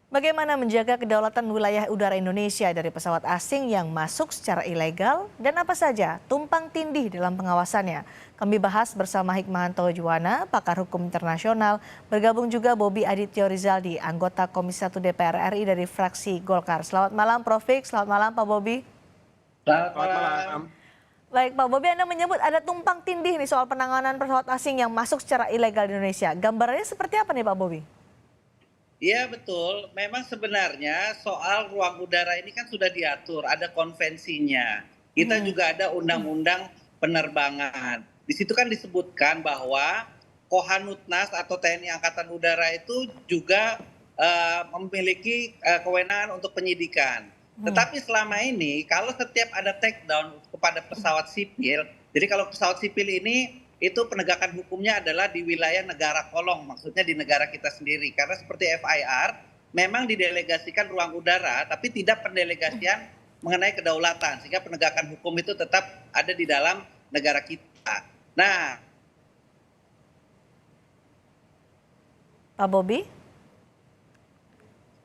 Bagaimana menjaga kedaulatan wilayah udara Indonesia dari pesawat asing yang masuk secara ilegal dan apa saja tumpang tindih dalam pengawasannya? Kami bahas bersama Hikmahanto Juwana, pakar hukum internasional, bergabung juga Bobi Adityo Rizaldi, anggota Komisi 1 DPR RI dari fraksi Golkar. Selamat malam Prof. Fik, selamat malam Pak Bobi. Selamat Selamat malam. malam. Baik Pak Bobi, Anda menyebut ada tumpang tindih nih soal penanganan pesawat asing yang masuk secara ilegal di Indonesia. Gambarannya seperti apa nih Pak Bobi? Iya betul, memang sebenarnya soal ruang udara ini kan sudah diatur, ada konvensinya. Kita juga ada undang-undang penerbangan. Di situ kan disebutkan bahwa Kohanutnas atau TNI Angkatan Udara itu juga memiliki kewenangan untuk penyidikan. Tetapi selama ini kalau setiap ada takedown kepada pesawat sipil, jadi kalau pesawat sipil ini itu penegakan hukumnya adalah di wilayah negara kolong, maksudnya di negara kita sendiri. Karena seperti FIR, memang didelegasikan ruang udara, tapi tidak pendelegasian mengenai kedaulatan. Sehingga penegakan hukum itu tetap ada di dalam negara kita. Nah, Pak Bobi?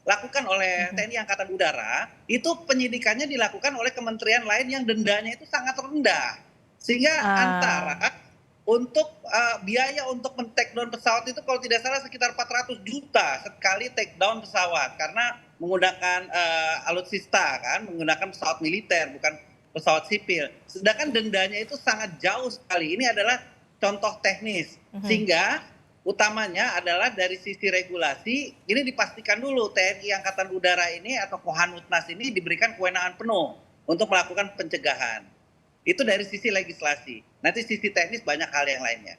lakukan oleh TNI Angkatan Udara, itu penyidikannya dilakukan oleh kementerian lain yang dendanya itu sangat rendah. Sehingga antara untuk biaya untuk men-take down pesawat itu kalau tidak salah sekitar 400 juta sekali take down pesawat karena menggunakan alutsista kan, menggunakan pesawat militer bukan pesawat sipil. Sedangkan dendanya itu sangat jauh sekali. Ini adalah contoh teknis. Sehingga utamanya adalah dari sisi regulasi ini dipastikan dulu TNI Angkatan Udara ini atau Kohanutnas ini diberikan kewenangan penuh untuk melakukan pencegahan. Itu dari sisi legislasi. Nanti sisi teknis banyak hal yang lainnya.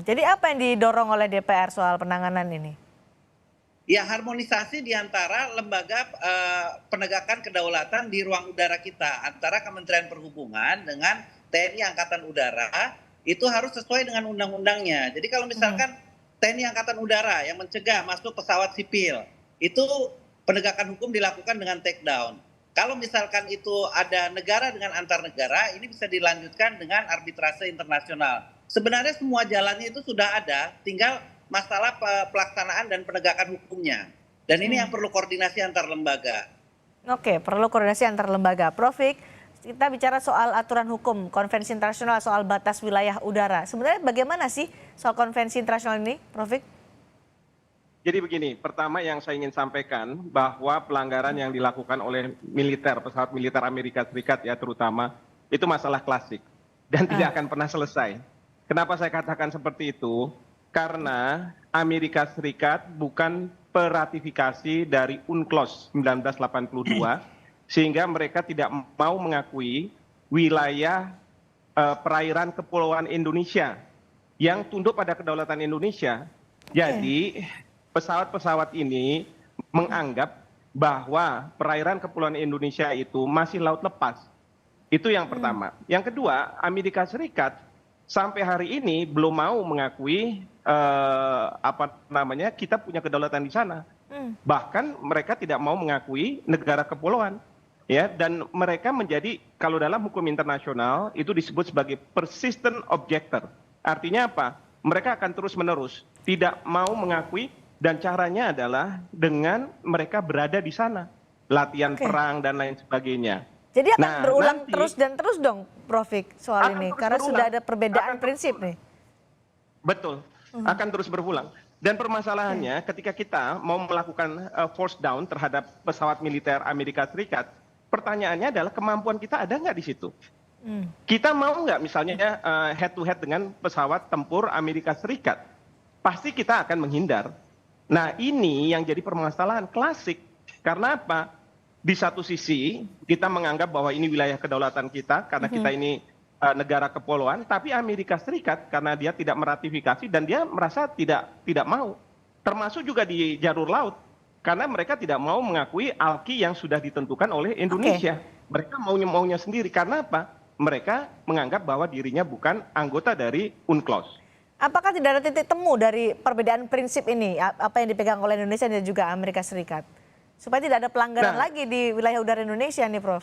Jadi apa yang didorong oleh DPR soal penanganan ini? Ya harmonisasi di antara lembaga penegakan kedaulatan di ruang udara kita. Antara Kementerian Perhubungan dengan TNI Angkatan Udara itu harus sesuai dengan undang-undangnya. Jadi kalau misalkan TNI Angkatan Udara yang mencegah masuk pesawat sipil, itu penegakan hukum dilakukan dengan take down. Kalau misalkan itu ada negara dengan antar negara, ini bisa dilanjutkan dengan arbitrase internasional. Sebenarnya semua jalannya itu sudah ada, tinggal masalah pelaksanaan dan penegakan hukumnya. Dan ini yang perlu koordinasi antar lembaga. Oke, perlu koordinasi antar lembaga. Prof. Fik, kita bicara soal aturan hukum, konvensi internasional soal batas wilayah udara. Sebenarnya bagaimana sih soal konvensi internasional ini, Prof. Fik? Jadi begini, pertama yang saya ingin sampaikan bahwa pelanggaran yang dilakukan oleh militer, pesawat militer Amerika Serikat ya terutama, itu masalah klasik dan tidak akan pernah selesai. Kenapa saya katakan seperti itu? Karena Amerika Serikat bukan peratifikasi dari UNCLOS 1982, sehingga mereka tidak mau mengakui wilayah perairan kepulauan Indonesia yang tunduk pada kedaulatan Indonesia. Jadi pesawat-pesawat ini menganggap bahwa perairan kepulauan Indonesia itu masih laut lepas. Itu yang pertama. Yang kedua, Amerika Serikat sampai hari ini belum mau mengakui kita punya kedaulatan di sana. Bahkan mereka tidak mau mengakui negara kepulauan. Ya, dan mereka menjadi, kalau dalam hukum internasional itu disebut sebagai persistent objector. Artinya apa? Mereka akan terus-menerus tidak mau mengakui. Dan caranya adalah dengan mereka berada di sana, latihan perang dan lain sebagainya. Jadi akan berulang terus dan terus dong, Prof. Fik, soal ini, karena sudah ada perbedaan prinsip nih. Betul, akan terus berulang. Dan permasalahannya ketika kita mau melakukan force down terhadap pesawat militer Amerika Serikat, pertanyaannya adalah kemampuan kita ada nggak di situ? Kita mau nggak misalnya head to head dengan pesawat tempur Amerika Serikat? Pasti kita akan menghindar. Nah ini yang jadi permasalahan klasik. Karena apa? Di satu sisi kita menganggap bahwa ini wilayah kedaulatan kita karena kita ini negara kepulauan, tapi Amerika Serikat karena dia tidak meratifikasi dan dia merasa tidak mau. Termasuk juga di jalur laut karena mereka tidak mau mengakui ALKI yang sudah ditentukan oleh Indonesia. Mereka maunya sendiri karena apa? Mereka menganggap bahwa dirinya bukan anggota dari UNCLOS. Apakah tidak ada titik temu dari perbedaan prinsip ini, apa yang dipegang oleh Indonesia dan juga Amerika Serikat? Supaya tidak ada pelanggaran lagi di wilayah udara Indonesia nih, Prof.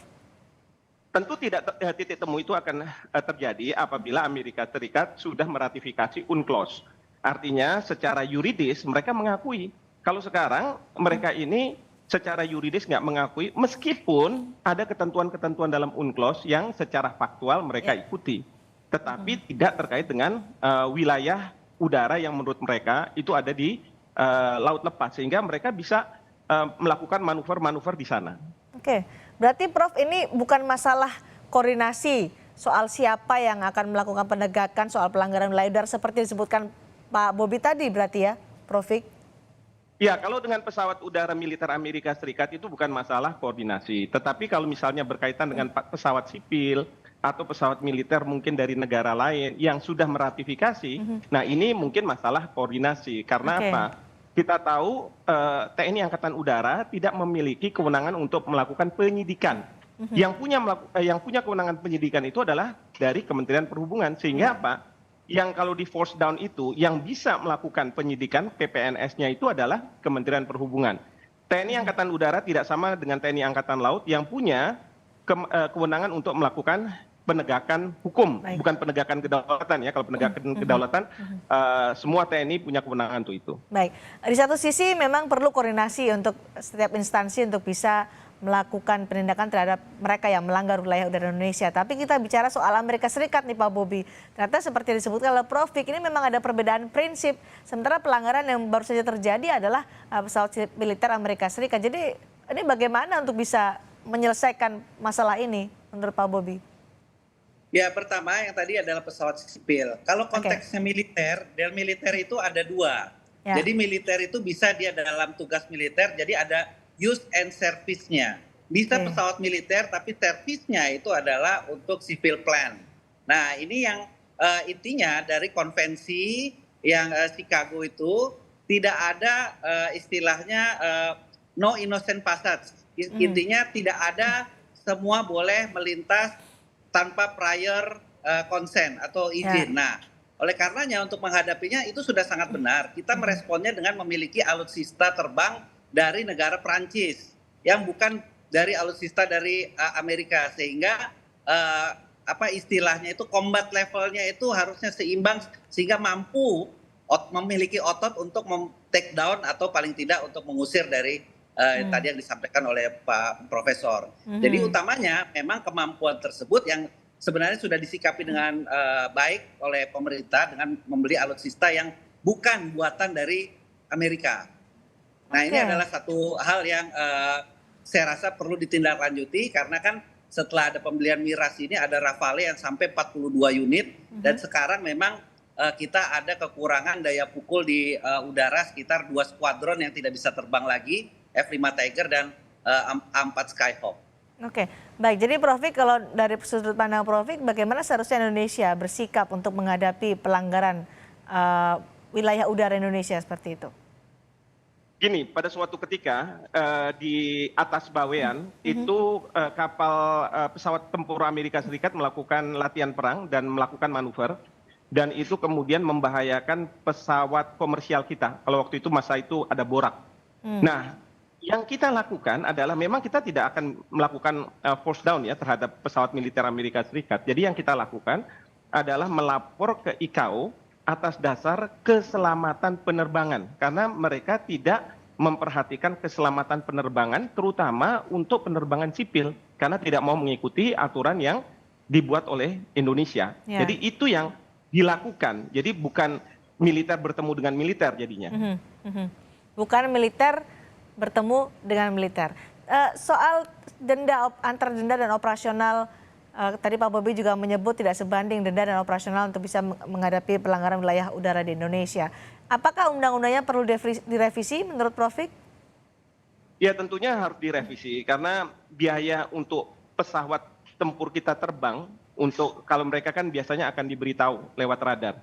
Tentu tidak titik temu itu akan terjadi apabila Amerika Serikat sudah meratifikasi UNCLOS. Artinya secara yuridis mereka mengakui Kalau sekarang mereka ini secara yuridis nggak mengakui, meskipun ada ketentuan-ketentuan dalam UNCLOS yang secara faktual mereka ikuti, tetapi tidak terkait dengan wilayah udara yang menurut mereka itu ada di laut lepas, sehingga mereka bisa melakukan manuver-manuver di sana. Oke, berarti Prof ini bukan masalah koordinasi soal siapa yang akan melakukan penegakan soal pelanggaran wilayah udara seperti disebutkan Pak Bobi tadi berarti ya, Prof? Ya, kalau dengan pesawat udara militer Amerika Serikat itu bukan masalah koordinasi. Tetapi kalau misalnya berkaitan dengan pesawat sipil atau pesawat militer mungkin dari negara lain yang sudah meratifikasi, nah ini mungkin masalah koordinasi. Karena apa? Kita tahu TNI Angkatan Udara tidak memiliki kewenangan untuk melakukan penyidikan. Yang punya kewenangan penyidikan itu adalah dari Kementerian Perhubungan. Sehingga apa? Yang kalau di force down itu yang bisa melakukan penyidikan PPNS-nya itu adalah Kementerian Perhubungan. TNI Angkatan Udara tidak sama dengan TNI Angkatan Laut yang punya kewenangan untuk melakukan penegakan hukum, bukan penegakan kedaulatan ya. Kalau penegakan kedaulatan, semua TNI punya kewenangan untuk itu. Baik, di satu sisi memang perlu koordinasi untuk setiap instansi untuk bisa melakukan penindakan terhadap mereka yang melanggar wilayah udara Indonesia. Tapi kita bicara soal Amerika Serikat nih Pak Bobi. Ternyata seperti disebutkan oleh Prof Vik, ini memang ada perbedaan prinsip. Sementara pelanggaran yang baru saja terjadi adalah pesawat militer Amerika Serikat. Jadi ini bagaimana untuk bisa menyelesaikan masalah ini menurut Pak Bobi? Ya, pertama yang tadi adalah pesawat sipil. Kalau konteksnya militer, dan militer itu ada dua. Ya. Jadi militer itu bisa dia dalam tugas militer, jadi ada use and service-nya. Bisa pesawat militer, tapi service-nya itu adalah untuk civil plan. Nah, ini yang intinya dari konvensi yang Chicago itu tidak ada istilahnya no innocent passage. Intinya tidak ada semua boleh melintas tanpa prior consent atau izin. Nah, oleh karenanya untuk menghadapinya itu sudah sangat benar. Kita meresponnya dengan memiliki alutsista terbang dari negara Perancis yang bukan dari alutsista dari Amerika, sehingga istilahnya itu combat levelnya itu harusnya seimbang sehingga mampu memiliki otot untuk take down atau paling tidak untuk mengusir dari tadi yang disampaikan oleh Pak Profesor. Jadi utamanya memang kemampuan tersebut yang sebenarnya sudah disikapi dengan baik oleh pemerintah dengan membeli alutsista yang bukan buatan dari Amerika. Nah, ini adalah satu hal yang saya rasa perlu ditindaklanjuti karena kan setelah ada pembelian miras ini ada Rafale yang sampai 42 unit dan sekarang memang kita ada kekurangan daya pukul di udara sekitar 2 skuadron yang tidak bisa terbang lagi, F-5 Tiger dan A-4 Skyhawk. Oke, baik. Jadi Prof Vik, kalau dari sudut pandang Prof Vik, bagaimana seharusnya Indonesia bersikap untuk menghadapi pelanggaran wilayah udara Indonesia seperti itu? Gini, pada suatu ketika di atas Bawean itu kapal pesawat tempur Amerika Serikat melakukan latihan perang dan melakukan manuver, dan itu kemudian membahayakan pesawat komersial kita. Kalau waktu itu masa itu ada Borak. Nah, yang kita lakukan adalah memang kita tidak akan melakukan force down ya terhadap pesawat militer Amerika Serikat. Jadi yang kita lakukan adalah melapor ke ICAO atas dasar keselamatan penerbangan, karena mereka tidak memperhatikan keselamatan penerbangan terutama untuk penerbangan sipil karena tidak mau mengikuti aturan yang dibuat oleh Indonesia. Jadi itu yang dilakukan. Jadi bukan militer bertemu dengan militer jadinya. Bukan militer bertemu dengan militer. Soal denda antar denda dan operasional, tadi Pak Bobi juga menyebut tidak sebanding denda dan operasional untuk bisa menghadapi pelanggaran wilayah udara di Indonesia. Apakah undang-undangnya perlu direvisi menurut Prof Vik? Ya, tentunya harus direvisi karena biaya untuk pesawat tempur kita terbang untuk kalau mereka kan biasanya akan diberitahu lewat radar.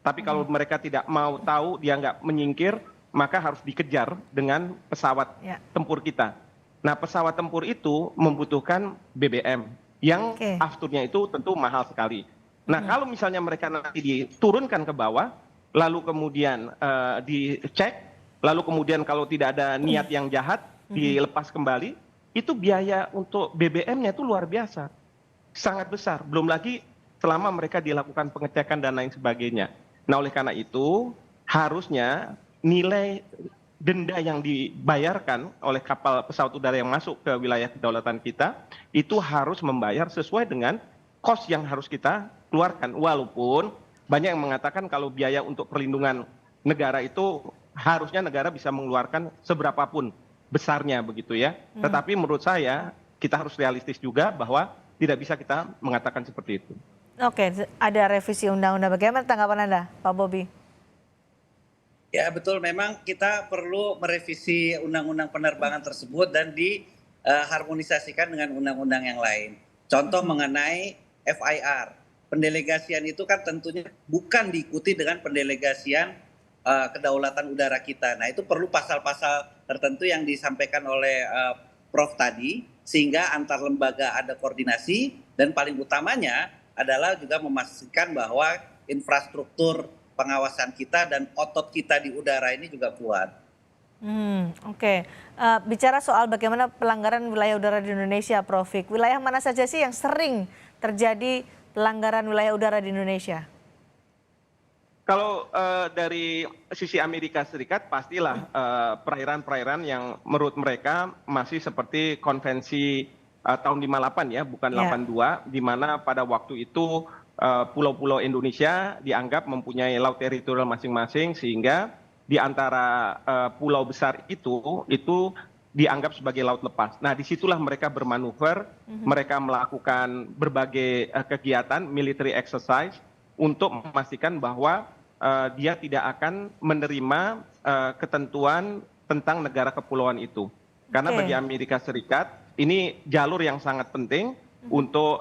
Tapi kalau mereka tidak mau tahu, dia nggak menyingkir, maka harus dikejar dengan pesawat tempur kita. Nah, pesawat tempur itu membutuhkan BBM yang afturnya itu tentu mahal sekali. Nah, kalau misalnya mereka nanti diturunkan ke bawah, lalu kemudian dicek, lalu kemudian kalau tidak ada niat yang jahat dilepas kembali, itu biaya untuk BBM-nya itu luar biasa, sangat besar. Belum lagi selama mereka dilakukan pengecekan dan lain sebagainya. Nah, oleh karena itu harusnya nilai denda yang dibayarkan oleh kapal pesawat udara yang masuk ke wilayah kedaulatan kita itu harus membayar sesuai dengan cost yang harus kita keluarkan. Walaupun banyak yang mengatakan kalau biaya untuk perlindungan negara itu harusnya negara bisa mengeluarkan seberapapun besarnya begitu ya. Tetapi menurut saya kita harus realistis juga bahwa tidak bisa kita mengatakan seperti itu. Oke, ada revisi undang-undang. Bagaimana tanggapan Anda, Pak Bobi? Ya betul, memang kita perlu merevisi undang-undang penerbangan tersebut dan diharmonisasikan dengan undang-undang yang lain. Contoh mengenai FIR, pendelegasian itu kan tentunya bukan diikuti dengan pendelegasian kedaulatan udara kita. Nah itu perlu pasal-pasal tertentu yang disampaikan oleh Prof tadi, sehingga antar lembaga ada koordinasi, dan paling utamanya adalah juga memastikan bahwa infrastruktur pengawasan kita dan otot kita di udara ini juga kuat. Oke. Bicara soal bagaimana pelanggaran wilayah udara di Indonesia, Prof. Wilayah mana saja sih yang sering terjadi pelanggaran wilayah udara di Indonesia? Kalau dari sisi Amerika Serikat pastilah perairan-perairan yang menurut mereka masih seperti konvensi tahun 58 ya, bukan 82, di mana pada waktu itu pulau-pulau Indonesia dianggap mempunyai laut teritorial masing-masing, sehingga di antara pulau besar itu dianggap sebagai laut lepas. Nah disitulah mereka bermanuver, mereka melakukan berbagai kegiatan military exercise untuk memastikan bahwa dia tidak akan menerima ketentuan tentang negara kepulauan itu. Karena bagi Amerika Serikat ini jalur yang sangat penting untuk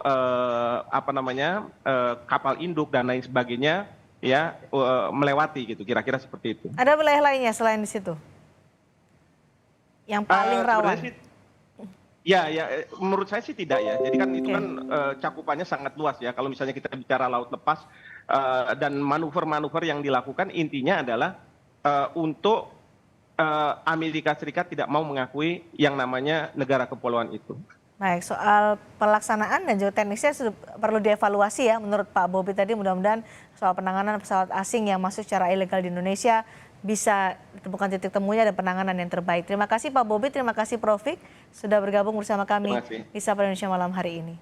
kapal induk dan lain sebagainya ya melewati gitu, kira-kira seperti itu. Ada wilayah lainnya selain di situ yang paling rawan? Ya, menurut saya sih tidak ya. Jadi kan itu kan cakupannya sangat luas ya. Kalau misalnya kita bicara laut lepas dan manuver-manuver yang dilakukan, intinya adalah untuk Amerika Serikat tidak mau mengakui yang namanya negara kepulauan itu. Baik, soal pelaksanaan dan juga teknisnya perlu dievaluasi ya menurut Pak Bobi tadi. Mudah-mudahan soal penanganan pesawat asing yang masuk secara ilegal di Indonesia bisa ditemukan titik temunya dan penanganan yang terbaik. Terima kasih Pak Bobi, terima kasih Prof. sudah bergabung bersama kami di Sapa Indonesia malam hari ini.